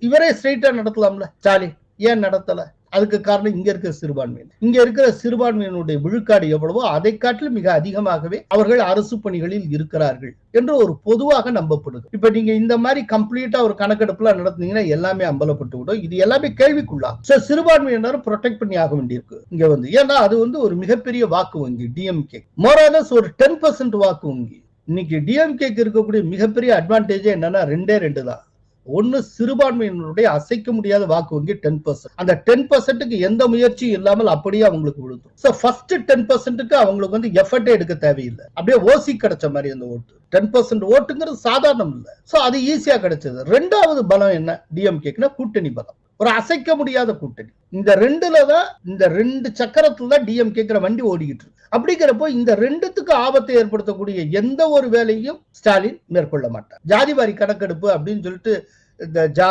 இவரே ஸ்ட்ரெயிட்டா நடத்தலாம்ல ஸ்டாலின், ஏன் நடத்தல? அதுக்கு காரணம் இங்க இருக்கிற சிறுபான்மையினர். இங்க இருக்கிற சிறுபான்மையினுடைய விழுக்காடு எவ்வளவோ அதை காட்டிலும் மிக அதிகமாகவே அவர்கள் அரசு பணிகளில் இருக்கிறார்கள் என்று ஒரு பொதுவாக நம்பப்படுது. இப்ப நீங்க இந்த மாதிரி கம்ப்ளீட்டா ஒரு கணக்கெடுப்புல நடத்துனீங்கன்னா எல்லாமே அம்பலப்பட்டு விடும். இது எல்லாமே கேள்விக்குள்ளா. சிறுபான்மையினர் ப்ரொடெக்ட் பண்ணி ஆக வேண்டியிருக்கு இங்க ஏன்னா அது ஒரு மிகப்பெரிய வாக்கு வங்கி டிஎம்கே. மோராலஸ் ஒரு 10% வாக்கு வங்கி. இன்னைக்கு டிஎம்கேக்கு இருக்கக்கூடிய மிகப்பெரிய அட்வான்டேஜ் என்னன்னா ரெண்டு தான். ஒன்னு, சிறுபான்மையினருடைய அசைக்க முடியாத வாக்கு வங்கி 10%. அந்த 10%க்கு எந்த முயற்சியும் இல்லாமல் அப்படியே அவங்களுக்கு விழுந்தும். சோ ஃபர்ஸ்ட் 10%க்கு அவங்களுக்கு எஃபர்ட் எடுக்க தேவையில்லை. அப்படியே ஓசி கிடைச்ச மாதிரி அந்த ஓட்டு. 10% ஓட்டுங்கிறது சாதாரணம் இல்ல. சோ அது ஈஸியா கிடைச்சது. ரெண்டாவது பலம் என்ன டிஎம்கேக்குன்னா கூட்டணி பலம். ஒரு அசைக்க முடியாத கூட்டணி. இந்த ரெண்டு சக்கரத்துல தான் டிஎம்கேங்கிற வண்டி ஓடிக்கிட்டு இருக்கு. அப்படிங்கிறப்போ இந்த ரெண்டுத்துக்கு ஆபத்தை ஏற்படுத்தக்கூடிய எந்த ஒரு வேலையும் ஸ்டாலின் மேற்கொள்ள மாட்டார். ஜாதிவாரி கணக்கெடுப்பு அப்படின்னு சொல்லிட்டு இந்த